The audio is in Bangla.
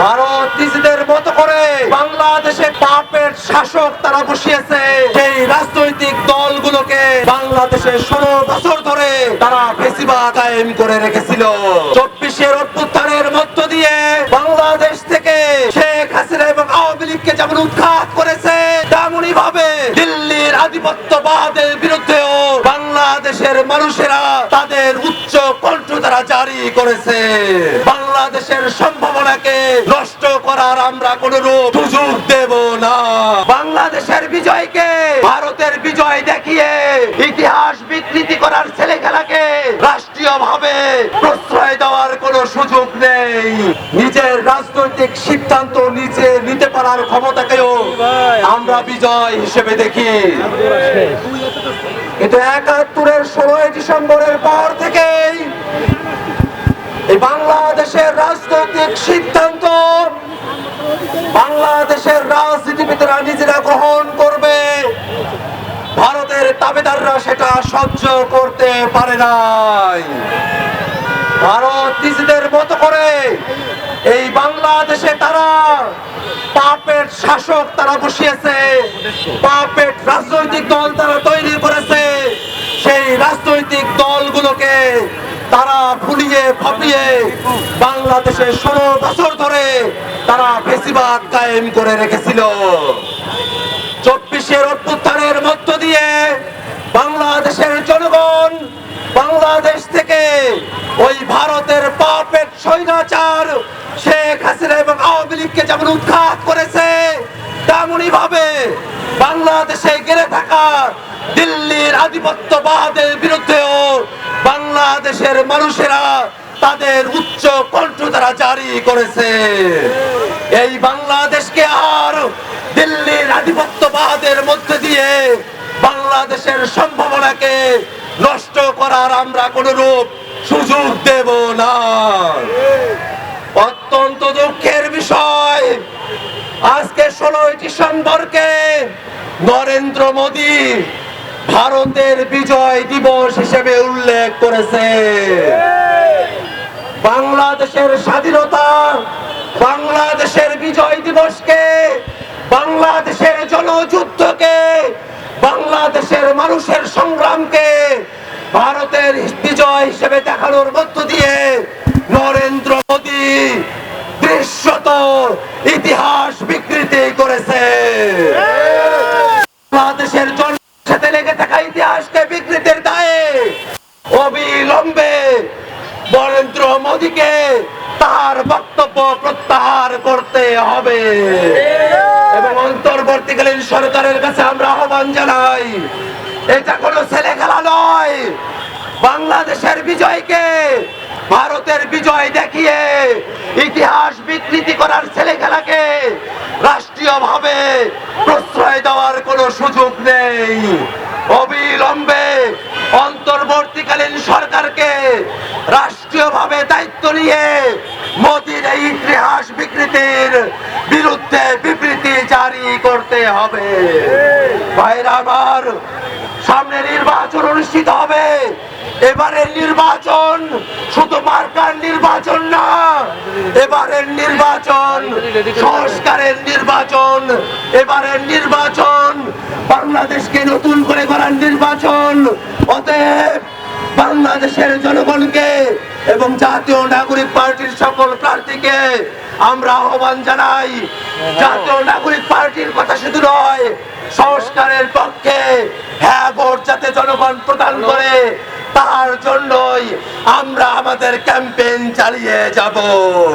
ভারত নিজেদের মতো করে বাংলাদেশে পাপের শাসক তারা বসিয়েছে। সেই রাজনৈতিক দলগুলোকে বাংলাদেশে 16 বছর ধরে তারা ফেসিবাদ কায়েম করে রেখেছিল। 24-এর অভ্যুত্থানের মধ্য দিয়ে বাংলাদেশ থেকে শেখ হাসিনা এবং আওয়ামী লীগকে যেমন উৎখাত করেছে, তেমনই ভাবে দিল্লির আধিপত্যবাদের বিরুদ্ধেও বাংলাদেশের মানুষেরা তাদের উচ্চ কণ্ঠ তারা জারি করেছে। বাংলাদেশের সম্ভাবনাকে নষ্ট করার আমরা কোন সুযোগ দেব না। বাংলাদেশের বিজয়কে ভারতের বিজয় দেখিয়ে ইতিহাস বিকৃতি করার ছেলেখেলাকে রাষ্ট্রীয়ভাবে প্রশ্রয় দেওয়ার কোন সুযোগ নেই। নিজের রাজনৈতিক সিদ্ধান্ত নিজে নিতে পারার ক্ষমতাকেও আমরা বিজয় হিসেবে দেখি। কিন্তু 71-এর 16 ডিসেম্বরের পর থেকেই এই বাংলাদেশের রাজনৈতিক সিদ্ধান্ত বাংলাদেশের রাজনীতিবিদরা নিজেরা গ্রহণ করবে, ভারতের তাবেদাররা সেটা সহ্য করতে পারে নাই। ভারত নিজেদের মতো করে এই বাংলাদেশে তারা পাপের শাসক তারা বসিয়েছে, পাপের রাজনৈতিক দল তারা তৈরি করেছে। সেই রাজনৈতিক দলগুলোকে তারা ফুলিয়ে ফাঁপিয়ে বাংলাদেশে 16 বছর ধরে তারা ফেসিবাদ কায়েম করে রেখেছিল। 24-এর অভ্যুত্থানের মধ্য দিয়ে বাংলাদেশের জনগণ বাংলাদেশ থেকে ওই ভারতের পাপের স্বৈরাচার শেখ হাসিনা এবং আওয়ামী লীগকে যেমন উৎখাত করেছে, তেমনই ভাবে বাংলাদেশে ঘিরে থাকা দিল্লির আধিপত্যবাদের বিরুদ্ধেও বাংলাদেশের মানুষেরা তাদের উচ্চ কণ্ঠ তারা জারি করেছে। এই বাংলাদেশকে আর দিল্লির আধিপত্যবাদের মধ্যে দিয়ে বাংলাদেশের সম্ভাবনাকে নষ্ট করার আমরা কোন সুযোগ দেব না। অত্যন্ত দুঃখের বিষয়, আজকে 16 ডিসেম্বরকে নরেন্দ্র মোদী ভারতের বিজয় দিবস হিসেবে উল্লেখ করেছে। বাংলাদেশের স্বাধীনতা, বাংলাদেশের বিজয় দিবসকে, বাংলাদেশের জনযুদ্ধকে, বাংলাদেশের মানুষের সংগ্রামকে ভারতের বিজয় হিসেবে দেখানোর মধ্য দিয়ে নরেন্দ্র মোদী দৃশ্যত ইতিহাস বিকৃতি করেছে। বাংলাদেশের জনগণের সাথে লেগে থাকা ইতিহাসকে বিকৃতির দায়ে অবিলম্বে নরেন্দ্র মোদীকে তার বক্তব্য প্রত্যাহার করতে হবে এবং অন্তর্বর্তীকালীন সরকারের কাছে আমরা আহ্বান জানাই, এটা কোনো ছেলে খেলা নয়। বাংলাদেশের বিজয়কে ভারতের বিজয় দেখিয়ে ইতিহাস বিকৃতি করার ছেলে খেলাকে রাষ্ট্রীয়ভাবে প্রশ্রয় দেওয়ার কোনো সুযোগ নেই। অবিলম্বে অন্তর্বর্তীকালীন সরকারকে রাষ্ট্রীয়ভাবে দায়িত্ব নিয়ে মোদীর এই ইতিহাস বিকৃতির বিরুদ্ধে বিবৃতি জারি করতে হবে। ভাইরা আমার, সামনে নির্বাচন অনুষ্ঠিত হবে। এবারের নির্বাচন শুধু মার্কার নির্বাচন না, এবারের নির্বাচন সংস্কারের নির্বাচন, এবারের নির্বাচন বাংলাদেশকে নতুন করে করার নির্বাচন। অতএব বাংলাদেশের জনগণকে এবং জাতীয় নাগরিক পার্টির সকল প্রার্থীকে আমরা আহ্বান জানাই, জাতীয় নাগরিক পার্টির কথা শুধু নয়, সংস্কারের পক্ষে হ্যাঁ ভোট যাতে জনগণ প্রদান করে তার জন্যই আমরা আমাদের ক্যাম্পেইন চালিয়ে যাব।